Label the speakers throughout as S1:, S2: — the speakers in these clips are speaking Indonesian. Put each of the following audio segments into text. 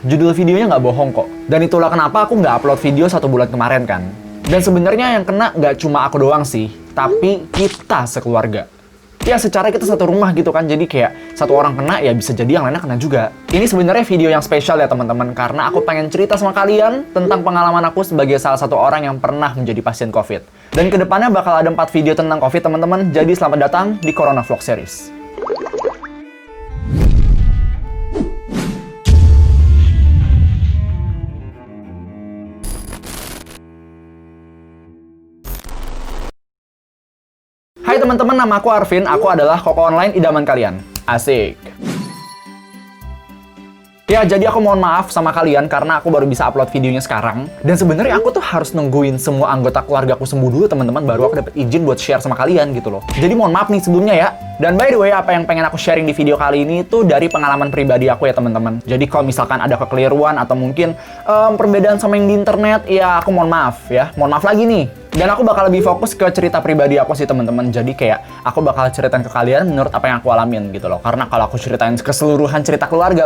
S1: Judul videonya nggak bohong kok. Dan itulah kenapa aku nggak upload video 1 bulan kemarin kan. Dan sebenarnya yang kena nggak cuma aku doang sih, tapi kita sekeluarga. Ya secara kita satu rumah gitu kan, jadi kayak satu orang kena ya bisa jadi yang lainnya kena juga. Ini sebenarnya video yang spesial ya teman-teman, karena aku pengen cerita sama kalian tentang pengalaman aku sebagai salah satu orang yang pernah menjadi pasien COVID. Dan kedepannya bakal ada 4 video tentang COVID teman-teman, jadi selamat datang di Corona Vlog Series. Hai teman-teman, nama aku Arvin, aku adalah koko online idaman kalian. Asik. Ya, jadi aku mohon maaf sama kalian karena aku baru bisa upload videonya sekarang. Dan sebenarnya aku tuh harus nungguin semua anggota keluarga aku sembuh dulu teman-teman, baru aku dapat izin buat share sama kalian gitu loh. Jadi mohon maaf nih sebelumnya ya. Dan by the way, apa yang pengen aku sharing di video kali ini tuh dari pengalaman pribadi aku ya teman-teman. Jadi kalau misalkan ada kekeliruan atau mungkin perbedaan sama yang di internet, ya aku mohon maaf ya. Mohon maaf lagi nih. Dan aku bakal lebih fokus ke cerita pribadi aku sih teman-teman. Jadi kayak aku bakal ceritain ke kalian menurut apa yang aku alamin gitu loh. Karena kalau aku ceritain keseluruhan cerita keluarga,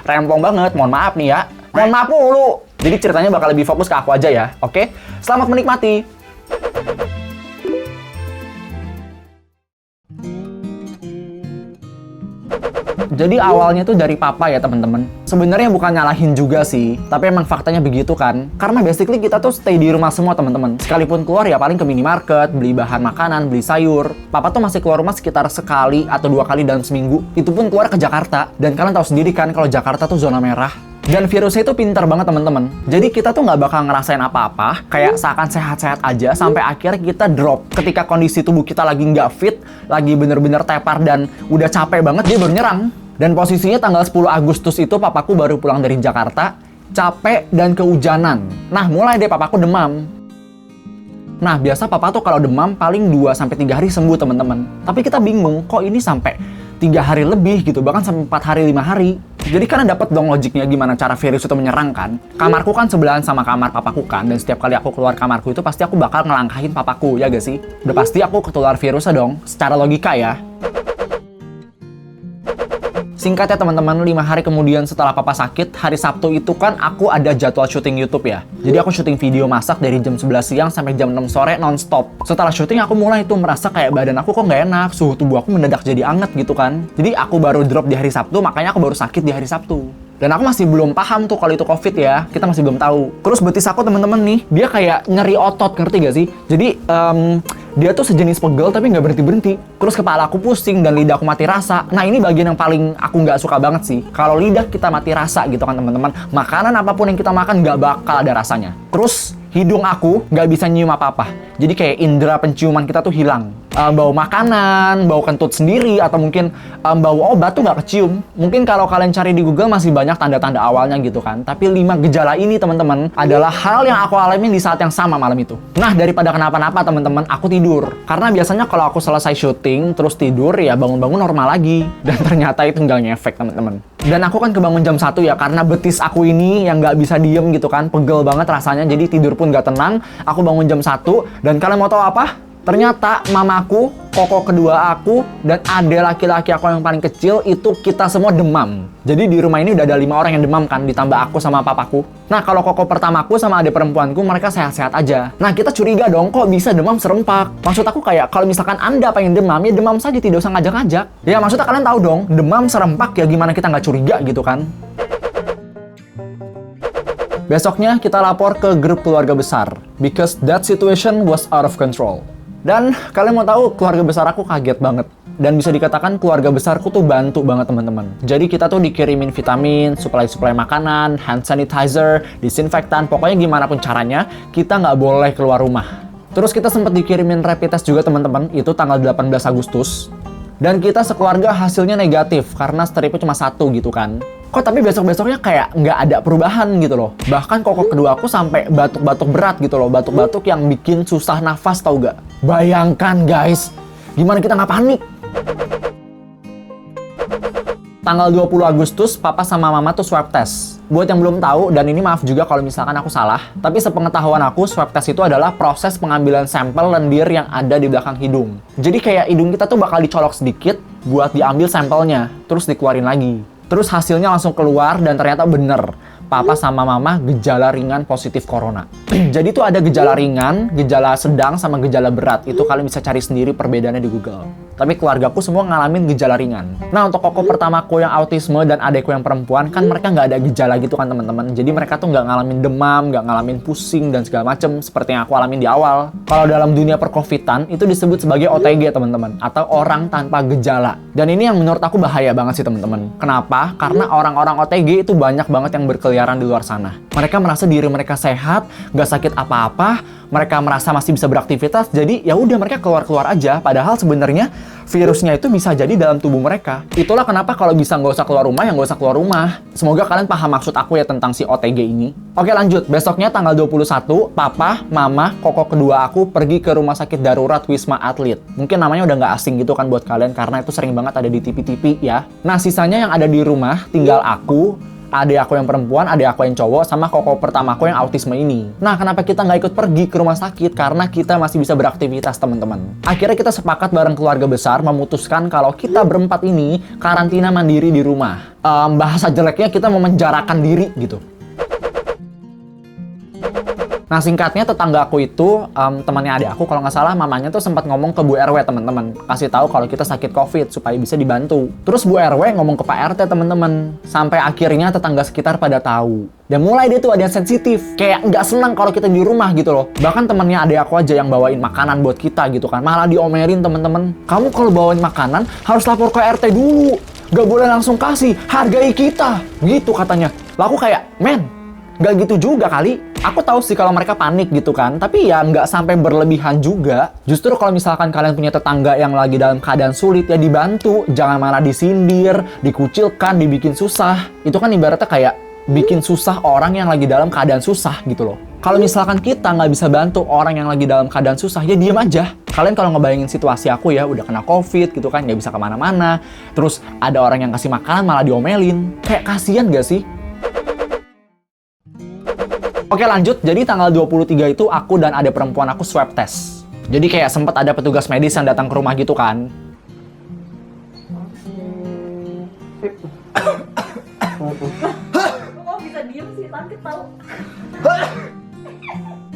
S1: rempong banget. Mohon maaf nih ya. Mohon maaf mulu. Jadi ceritanya bakal lebih fokus ke aku aja ya. Oke? Selamat menikmati. Jadi awalnya tuh dari papa ya teman-teman. Sebenarnya bukan nyalahin juga sih, tapi emang faktanya begitu kan. Karena basically kita tuh stay di rumah semua teman-teman. Sekalipun keluar ya paling ke minimarket, beli bahan makanan, beli sayur. Papa tuh masih keluar rumah sekitar sekali atau 2 kali dalam seminggu. Itu pun keluar ke Jakarta. Dan kalian tahu sendiri kan kalau Jakarta tuh zona merah. Dan virusnya itu pintar banget teman-teman. Jadi kita tuh nggak bakal ngerasain apa-apa, kayak seakan sehat-sehat aja sampai akhirnya kita drop. Ketika kondisi tubuh kita lagi nggak fit, lagi bener-bener tepar dan udah capek banget, dia baru nyerang. Dan posisinya tanggal 10 Agustus itu papaku baru pulang dari Jakarta, capek dan kehujanan. Nah, mulai deh papaku demam. Nah, biasa papa tuh kalau demam paling 2-3 hari sembuh teman-teman. Tapi kita bingung, kok ini sampai 3 hari lebih gitu, bahkan sampai 4 hari, 5 hari. Jadi karena dapet dong logiknya gimana cara virus itu menyerang kan. Kamarku kan sebelahan sama kamar papaku kan, dan setiap kali aku keluar kamarku itu pasti aku bakal ngelangkahin papaku, ya gak sih? Udah pasti aku ketular virusnya dong, secara logika ya. Singkatnya teman-teman, 5 hari kemudian setelah papa sakit, hari Sabtu itu kan aku ada jadwal syuting YouTube ya. Jadi aku syuting video masak dari jam 11 siang sampai jam 6 sore non-stop. Setelah syuting aku mulai tuh merasa kayak badan aku kok nggak enak, suhu tubuh aku mendadak jadi anget gitu kan. Jadi aku baru drop di hari Sabtu, makanya aku baru sakit di hari Sabtu. Dan aku masih belum paham tuh kalau itu COVID ya, kita masih belum tahu. Terus betis aku teman-teman nih, dia kayak nyeri otot, ngerti gak sih? Jadi dia tuh sejenis pegel tapi nggak berhenti-berhenti. Terus kepala aku pusing dan lidah aku mati rasa. Nah ini bagian yang paling aku nggak suka banget sih. Kalau lidah kita mati rasa gitu kan teman-teman. Makanan apapun yang kita makan nggak bakal ada rasanya. Terus hidung aku nggak bisa nyium apa-apa. Jadi kayak indera penciuman kita tuh hilang. Bau makanan, bau kentut sendiri, atau mungkin bau obat tuh nggak kecium. Mungkin kalau kalian cari di Google masih banyak tanda-tanda awalnya gitu kan. Tapi 5 gejala ini teman-teman adalah hal yang aku alami di saat yang sama malam itu. Nah daripada kenapa-napa teman-teman, aku tidur. Karena biasanya kalau aku selesai syuting terus tidur ya bangun-bangun normal lagi. Dan ternyata itu nggak ngefek teman-teman. Dan aku kan kebangun jam 1 ya, karena betis aku ini yang nggak bisa diem gitu kan, pegel banget rasanya, jadi tidur pun nggak tenang. Aku bangun jam 1, dan kalian mau tahu apa? Ternyata mamaku, koko kedua aku, dan adek laki-laki aku yang paling kecil itu kita semua demam. Jadi di rumah ini udah ada 5 orang yang demam kan, ditambah aku sama papaku. Nah kalau koko pertamaku sama adek perempuanku mereka sehat-sehat aja. Nah kita curiga dong, kok bisa demam serempak? Maksud aku kayak kalau misalkan Anda pengen demam, ya demam saja, tidak usah ngajak-ngajak. Ya maksudnya kalian tahu dong, demam serempak ya gimana kita nggak curiga gitu kan? Besoknya kita lapor ke grup keluarga besar, because that situation was out of control. Dan kalian mau tahu, keluarga besar aku kaget banget. Dan bisa dikatakan keluarga besarku tuh bantu banget teman-teman. Jadi kita tuh dikirimin vitamin, suplai-suplai makanan, hand sanitizer, disinfektan, pokoknya gimana pun caranya, kita nggak boleh keluar rumah. Terus kita sempat dikirimin rapid test juga teman-teman, itu tanggal 18 Agustus. Dan kita sekeluarga hasilnya negatif, karena stripnya cuma 1 gitu kan. Kok tapi besok-besoknya kayak nggak ada perubahan gitu loh. Bahkan koko kedua aku sampai batuk-batuk berat gitu loh. Batuk-batuk yang bikin susah nafas, tau gak? Bayangkan guys, gimana kita nggak panik? Tanggal 20 Agustus, papa sama mama tuh swab test. Buat yang belum tahu, dan ini maaf juga kalau misalkan aku salah, tapi sepengetahuan aku, swab test itu adalah proses pengambilan sampel lendir yang ada di belakang hidung. Jadi kayak hidung kita tuh bakal dicolok sedikit buat diambil sampelnya, terus dikeluarin lagi. Terus hasilnya langsung keluar dan ternyata bener. Papa sama mama gejala ringan positif corona. Jadi tuh ada gejala ringan, gejala sedang, sama gejala berat. Itu kalian bisa cari sendiri perbedaannya di Google. Tapi keluargaku semua ngalamin gejala ringan. Nah, untuk koko pertamaku yang autisme dan adekku yang perempuan, kan mereka nggak ada gejala gitu kan teman-teman. Jadi mereka tuh nggak ngalamin demam, nggak ngalamin pusing dan segala macem seperti yang aku alamin di awal. Kalau dalam dunia percovidan itu disebut sebagai OTG teman-teman, atau orang tanpa gejala. Dan ini yang menurut aku bahaya banget sih teman-teman. Kenapa? Karena orang-orang OTG itu banyak banget yang berkeliaran di luar sana. Mereka merasa diri mereka sehat, nggak sakit apa-apa, mereka merasa masih bisa beraktivitas, jadi ya udah mereka keluar-keluar aja. Padahal sebenarnya virusnya itu bisa jadi dalam tubuh mereka. Itulah kenapa kalau bisa nggak usah keluar rumah, ya nggak usah keluar rumah. Semoga kalian paham maksud aku ya tentang si OTG ini. Oke lanjut, besoknya tanggal 21, papa, mama, koko kedua aku pergi ke rumah sakit darurat Wisma Atlet. Mungkin namanya udah nggak asing gitu kan buat kalian, karena itu sering banget ada di TV-TV ya. Nah sisanya yang ada di rumah, tinggal aku, adik aku yang perempuan, adik aku yang cowok, sama koko pertamaku yang autisme ini. Nah, kenapa kita nggak ikut pergi ke rumah sakit? Karena kita masih bisa beraktivitas, teman-teman. Akhirnya kita sepakat bareng keluarga besar memutuskan kalau kita berempat ini karantina mandiri di rumah. Bahasa jeleknya kita memenjarakan diri gitu. Nah singkatnya tetangga aku itu temannya adik aku, kalau nggak salah mamanya tuh sempat ngomong ke Bu RW teman-teman, kasih tahu kalau kita sakit COVID supaya bisa dibantu. Terus Bu RW ngomong ke Pak RT teman-teman, sampai akhirnya tetangga sekitar pada tahu. Dan mulai dia tuh ada yang sensitif, kayak nggak senang kalau kita di rumah gitu loh. Bahkan temannya adik aku aja yang bawain makanan buat kita gitu kan, malah diomelin teman-teman. Kamu kalau bawain makanan harus lapor ke RT dulu, nggak boleh langsung kasih, hargai kita, gitu katanya. Lah aku kayak, men, nggak gitu juga kali. Aku tahu sih kalau mereka panik gitu kan, tapi ya nggak sampai berlebihan juga. Justru kalau misalkan kalian punya tetangga yang lagi dalam keadaan sulit, ya dibantu. Jangan malah disindir, dikucilkan, dibikin susah. Itu kan ibaratnya kayak bikin susah orang yang lagi dalam keadaan susah gitu loh. Kalau misalkan kita nggak bisa bantu orang yang lagi dalam keadaan susah, ya diem aja. Kalian kalau ngebayangin situasi aku ya, udah kena COVID gitu kan, nggak bisa kemana-mana. Terus ada orang yang kasih makanan malah diomelin. Kayak kasian gak sih? Oke lanjut, jadi tanggal 23 itu aku dan adik perempuan aku swab test. Jadi kayak sempat ada petugas medis yang datang ke rumah gitu kan.
S2: Kok bisa diem sih, takut tahu.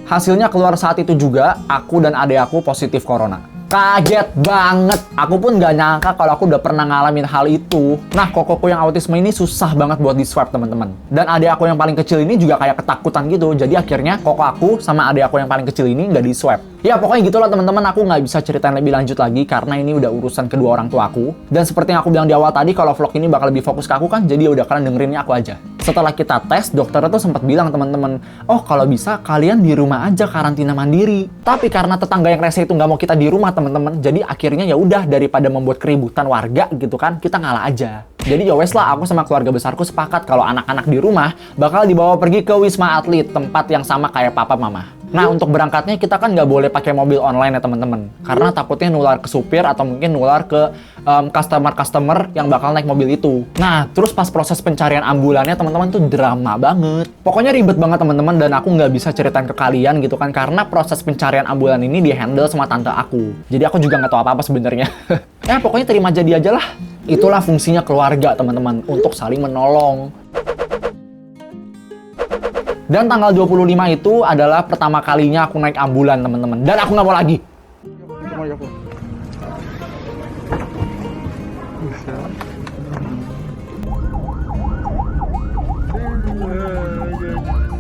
S1: Hasilnya keluar saat itu juga, aku dan adik aku positif corona. Kaget banget. Aku pun gak nyangka kalau aku udah pernah ngalamin hal itu. Nah, kokoku yang autisme ini susah banget buat di swab, teman-teman. Dan adik aku yang paling kecil ini juga kayak ketakutan gitu. Jadi akhirnya koko aku sama adik aku yang paling kecil ini nggak di swab. Ya pokoknya gitulah teman-teman, aku nggak bisa ceritain lebih lanjut lagi karena ini udah urusan kedua orang tua aku. Dan seperti yang aku bilang di awal tadi, kalau vlog ini bakal lebih fokus ke aku kan, jadi udah kalian dengerinnya aku aja. Setelah kita tes, dokternya tuh sempat bilang teman-teman, oh kalau bisa kalian di rumah aja karantina mandiri. Tapi karena tetangga yang rese itu nggak mau kita di rumah teman-teman, jadi akhirnya ya udah daripada membuat keributan warga gitu kan, kita ngalah aja. Jadi ya wes lah, aku sama keluarga besarku sepakat kalau anak-anak di rumah bakal dibawa pergi ke Wisma Atlet, tempat yang sama kayak papa mama. Nah untuk berangkatnya kita kan nggak boleh pakai mobil online ya teman-teman, karena takutnya nular ke supir atau mungkin nular ke customer yang bakal naik mobil itu. Nah terus pas proses pencarian ambulannya teman-teman tuh drama banget. Pokoknya ribet banget teman-teman, dan aku nggak bisa ceritain ke kalian gitu kan, karena proses pencarian ambulan ini di-handle sama tante aku. Jadi aku juga nggak tahu apa-apa sebenarnya. Ya pokoknya terima jadi aja lah. Itulah fungsinya keluarga teman-teman, untuk saling menolong. Dan tanggal 25 itu adalah pertama kalinya aku naik ambulan teman-teman. Dan aku nggak mau lagi.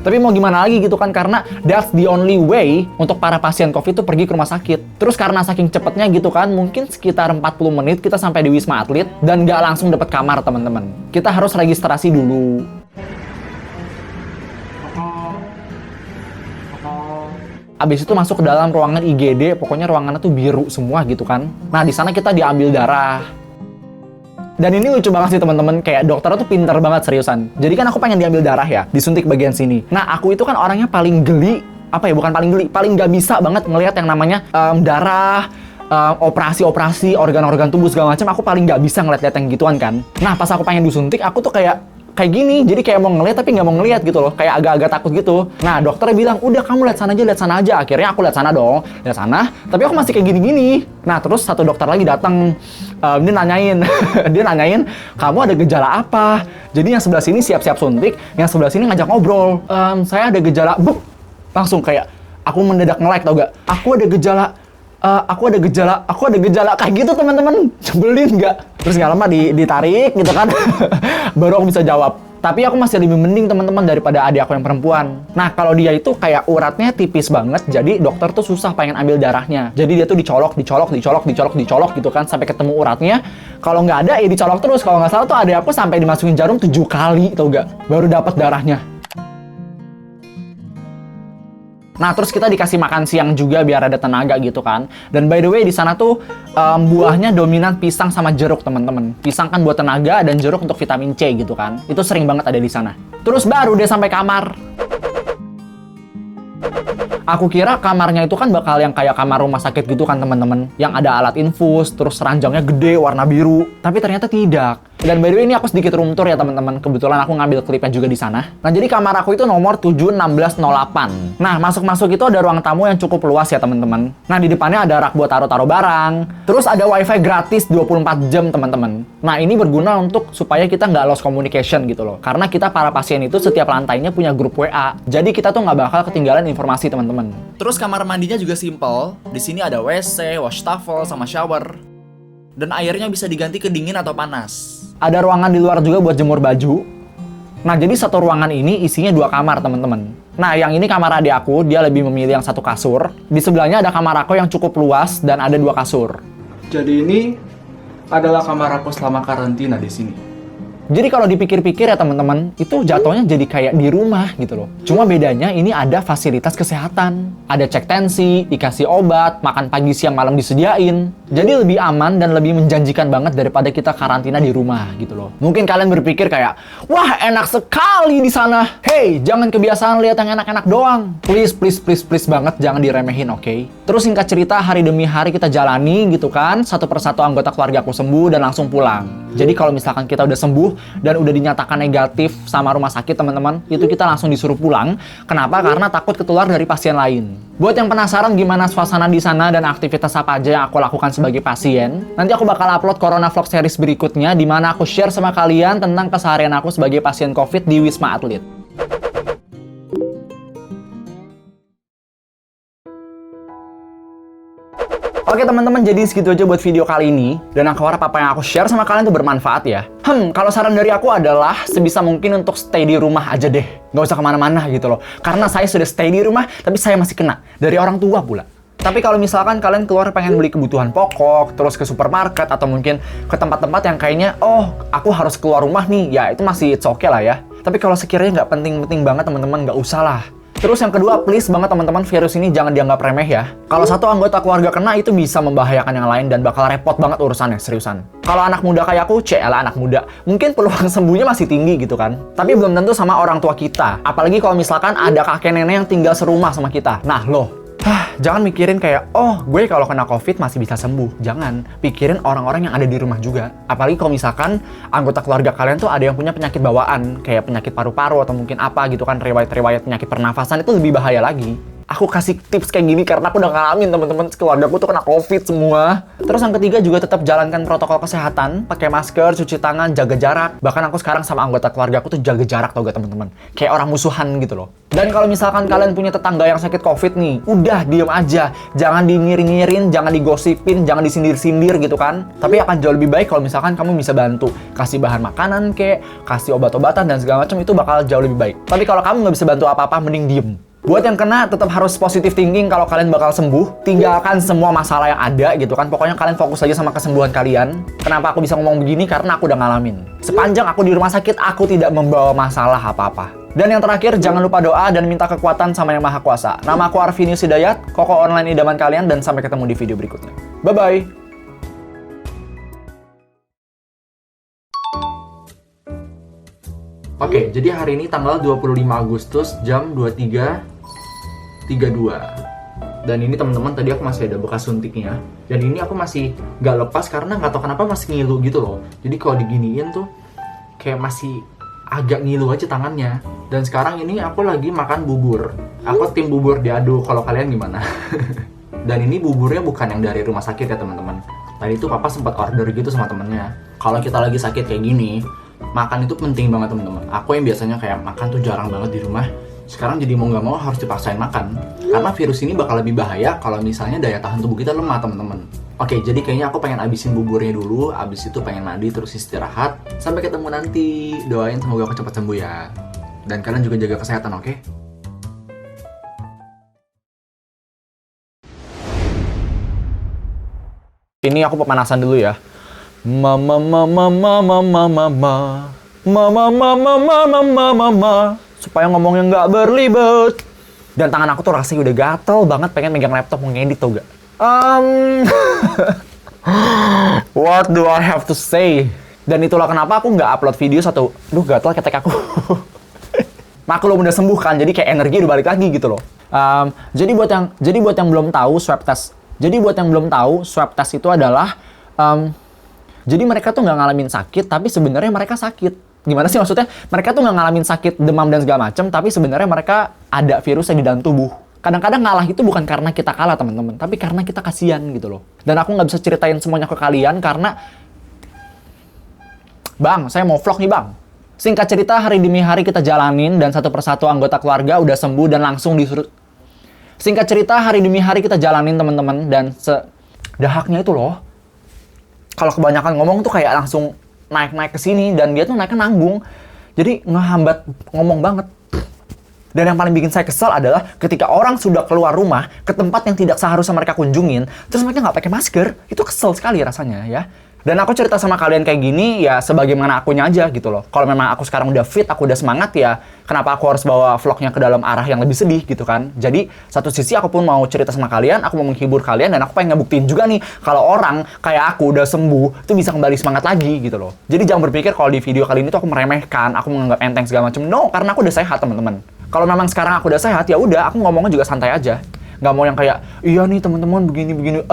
S1: Tapi mau gimana lagi gitu kan, karena that's the only way untuk para pasien COVID itu pergi ke rumah sakit. Terus karena saking cepetnya gitu kan, mungkin sekitar 40 menit kita sampai di Wisma Atlet dan nggak langsung dapat kamar teman-teman. Kita harus registrasi dulu. Abis itu masuk ke dalam ruangan IGD, pokoknya ruangannya tuh biru semua gitu kan. Nah di sana kita diambil darah. Dan ini lucu banget sih teman-teman, kayak dokternya tuh pinter banget seriusan. Jadi kan aku pengen diambil darah ya, disuntik bagian sini. Nah aku itu kan orangnya paling geli, bukan paling geli, paling nggak bisa banget ngelihat yang namanya darah, operasi-operasi, organ-organ tubuh segala macam. Aku paling nggak bisa ngeliat-liat yang gituan kan. Nah pas aku pengen disuntik, aku tuh kayak kayak gini, jadi kayak mau ngeliat tapi nggak mau ngeliat gitu loh, kayak agak-agak takut gitu. Nah dokternya bilang, udah kamu lihat sana aja. Akhirnya aku lihat sana dong, lihat sana. Tapi aku masih kayak gini-gini. Nah terus satu dokter lagi datang, dia nanyain, dia nanyain, kamu ada gejala apa? Jadi yang sebelah sini siap-siap suntik, yang sebelah sini ngajak ngobrol. Saya ada gejala, buk, langsung kayak aku mendadak nge-like tau gak? Aku ada gejala kayak gitu teman-teman. Nyebelin nggak? Terus nggak lama ditarik gitu kan. Baru aku bisa jawab. Tapi aku masih lebih mending teman-teman daripada adik aku yang perempuan. Nah kalau dia itu kayak uratnya tipis banget, jadi dokter tuh susah pengen ambil darahnya. Jadi dia tuh dicolok gitu kan sampai ketemu uratnya. Kalau nggak ada ya dicolok terus. Kalau nggak salah tuh adik aku sampai dimasukin jarum 7 kali tau gak? Baru dapat darahnya. Nah, terus kita dikasih makan siang juga biar ada tenaga gitu kan. Dan by the way, di sana tuh buahnya dominan pisang sama jeruk, teman-teman. Pisang kan buat tenaga dan jeruk untuk vitamin C gitu kan. Itu sering banget ada di sana. Terus baru dia sampai kamar. Aku kira kamarnya itu kan bakal yang kayak kamar rumah sakit gitu kan, teman-teman. Yang ada alat infus, terus ranjangnya gede, warna biru. Tapi ternyata tidak. Dan by the way ini aku sedikit room tour ya teman-teman. Kebetulan aku ngambil klipnya juga di sana. Nah jadi kamar aku itu nomor 71608. Nah masuk-masuk itu ada ruang tamu yang cukup luas ya teman-teman. Nah di depannya ada rak buat taruh-taruh barang. Terus ada wifi gratis 24 jam teman-teman. Nah ini berguna untuk supaya kita nggak lost communication gitu loh. Karena kita para pasien itu setiap lantainya punya grup WA. Jadi kita tuh nggak bakal ketinggalan informasi teman-teman. Terus kamar mandinya juga simple. Di sini ada WC, washtafel, sama shower. Dan airnya bisa diganti ke dingin atau panas. Ada ruangan di luar juga buat jemur baju. Nah, jadi satu ruangan ini isinya 2 kamar, teman-teman. Nah, yang ini kamar adik aku, dia lebih memilih yang 1 kasur. Di sebelahnya ada kamar aku yang cukup luas dan ada 2 kasur.
S3: Jadi ini adalah kamar aku selama karantina di sini.
S1: Jadi kalau dipikir-pikir ya teman-teman, itu jatuhnya jadi kayak di rumah gitu loh. Cuma bedanya ini ada fasilitas kesehatan. Ada cek tensi, dikasih obat, makan pagi siang malam disediain. Jadi lebih aman dan lebih menjanjikan banget daripada kita karantina di rumah gitu loh. Mungkin kalian berpikir kayak, wah enak sekali di sana. Hey, jangan kebiasaan lihat yang enak-enak doang. Please banget jangan diremehin, oke? Terus singkat cerita hari demi hari kita jalani gitu kan. Satu persatu anggota keluarga aku sembuh dan langsung pulang. Jadi kalau misalkan kita udah sembuh dan udah dinyatakan negatif sama rumah sakit teman-teman, itu kita langsung disuruh pulang. Kenapa? Karena takut ketular dari pasien lain. Buat yang penasaran gimana suasana di sana dan aktivitas apa aja yang aku lakukan sebagai pasien, nanti aku bakal upload Corona Vlog series berikutnya di mana aku share sama kalian tentang keseharian aku sebagai pasien COVID di Wisma Atlet. Oke teman-teman, jadi segitu aja buat video kali ini. Dan aku harap apa yang aku share sama kalian itu bermanfaat ya. Kalau saran dari aku adalah sebisa mungkin untuk stay di rumah aja deh. Nggak usah kemana-mana gitu loh. Karena saya sudah stay di rumah, tapi saya masih kena. Dari orang tua pula. Tapi kalau misalkan kalian keluar pengen beli kebutuhan pokok, terus ke supermarket, atau mungkin ke tempat-tempat yang kayaknya, oh aku harus keluar rumah nih, ya itu masih it's okay lah ya. Tapi kalau sekiranya nggak penting-penting banget teman-teman, nggak usah lah. Terus yang kedua, please banget teman-teman, virus ini jangan dianggap remeh ya. Kalau satu anggota keluarga kena, itu bisa membahayakan yang lain dan bakal repot banget urusannya, seriusan. Kalau anak muda kayak aku, celah anak muda, mungkin peluang sembuhnya masih tinggi gitu kan. Tapi belum tentu sama orang tua kita. Apalagi kalau misalkan ada kakek nenek yang tinggal serumah sama kita. Nah loh, jangan mikirin kayak, oh gue kalau kena COVID masih bisa sembuh. Jangan, pikirin orang-orang yang ada di rumah juga. Apalagi kalau misalkan anggota keluarga kalian tuh ada yang punya penyakit bawaan, kayak penyakit paru-paru atau mungkin apa gitu kan, riwayat-riwayat penyakit pernafasan, itu lebih bahaya lagi. Aku kasih tips kayak gini karena aku udah ngalamin teman-teman, keluarga aku tuh kena COVID semua. Terus yang ketiga juga tetap jalankan protokol kesehatan, pakai masker, cuci tangan, jaga jarak. Bahkan aku sekarang sama anggota keluarga aku tuh jaga jarak tau gak teman-teman? Kayak orang musuhan gitu loh. Dan kalau misalkan kalian punya tetangga yang sakit COVID nih, udah diem aja. Jangan dingirin-ngirin, jangan digosipin, jangan disindir-sindir gitu kan. Tapi akan jauh lebih baik kalau misalkan kamu bisa bantu. Kasih bahan makanan kek, kasih obat-obatan dan segala macam, itu bakal jauh lebih baik. Tapi kalau kamu nggak bisa bantu apa-apa, mending diem. Buat yang kena, tetap harus positive thinking kalau kalian bakal sembuh. Tinggalkan semua masalah yang ada gitu kan. Pokoknya kalian fokus aja sama kesembuhan kalian. Kenapa aku bisa ngomong begini? Karena aku udah ngalamin. Sepanjang aku di rumah sakit, aku tidak membawa masalah apa-apa. Dan yang terakhir, jangan lupa doa dan minta kekuatan sama Yang Maha Kuasa. Nama aku Arvinius Hidayat, koko online idaman kalian, dan sampai ketemu di video berikutnya. Bye-bye! Oke, jadi hari ini tanggal 25 Agustus jam 23.32. Dan ini teman-teman, tadi aku masih ada bekas suntiknya. Dan ini aku masih gak lepas karena gak tahu kenapa masih ngilu gitu loh. Jadi kalau diginiin tuh kayak masih agak ngilu aja tangannya. Dan sekarang ini aku lagi makan bubur. Aku tim bubur diadu, kalau kalian gimana? Dan ini buburnya bukan yang dari rumah sakit ya teman-teman. Tadi tuh papa sempat order gitu sama temennya. Kalau kita lagi sakit kayak gini, makan itu penting banget teman-teman. Aku yang biasanya kayak makan tuh jarang banget di rumah, sekarang jadi mau nggak mau harus dipaksain makan. Karena virus ini bakal lebih bahaya kalau misalnya daya tahan tubuh kita lemah teman-teman. Oke, jadi kayaknya aku pengen abisin buburnya dulu, abis itu pengen mandi terus istirahat. Sampai ketemu nanti. Doain semoga aku cepat sembuh ya. Dan kalian juga jaga kesehatan, oke? Ini aku pemanasan dulu ya. Mama mama mama mama mama mama mama mama mama supaya ngomongnya nggak berlibet. Dan tangan aku tuh rasanya udah gatel banget pengen megang laptop mau ngedit tau gak? What do I have to say? Dan itulah kenapa aku nggak upload video satu. Duh gatel ketek aku. Maklum udah sembuh kan, jadi kayak energi udah balik lagi gitu loh. Jadi buat yang belum tahu swab test. Jadi buat yang belum tahu swab test itu adalah jadi mereka tuh nggak ngalamin sakit, tapi sebenarnya mereka sakit. Gimana sih maksudnya? Mereka tuh nggak ngalamin sakit, demam dan segala macam, tapi sebenarnya mereka ada virusnya di dalam tubuh. Kadang-kadang ngalah itu bukan karena kita kalah teman-teman, tapi karena kita kasihan gitu loh. Dan aku nggak bisa ceritain semuanya ke kalian karena, Bang, saya mau vlog nih bang. Singkat cerita, hari demi hari kita jalanin dan satu persatu anggota keluarga udah sembuh dan langsung disuruh. Singkat cerita, hari demi hari kita jalanin teman-teman dan dahaknya itu loh. Kalau kebanyakan ngomong tuh kayak langsung naik-naik ke sini dan dia tuh naiknya nanggung. Jadi ngehambat ngomong banget. Dan yang paling bikin saya kesel adalah ketika orang sudah keluar rumah ke tempat yang tidak seharusnya mereka kunjungin, terus mereka nggak pakai masker, itu kesel sekali rasanya ya. Dan aku cerita sama kalian kayak gini ya sebagaimana akunya aja gitu loh. Kalau memang aku sekarang udah fit, aku udah semangat ya, kenapa aku harus bawa vlognya ke dalam arah yang lebih sedih gitu kan. Jadi satu sisi aku pun mau cerita sama kalian, aku mau menghibur kalian dan aku pengen ngebuktiin juga nih kalau orang kayak aku udah sembuh itu bisa kembali semangat lagi gitu loh. Jadi jangan berpikir kalau di video kali ini tuh aku meremehkan, aku menganggap enteng segala macam. No, karena aku udah sehat teman-teman. Kalau memang sekarang aku udah sehat ya udah aku ngomongnya juga santai aja. Nggak mau yang kayak iya nih teman-teman begini-begini.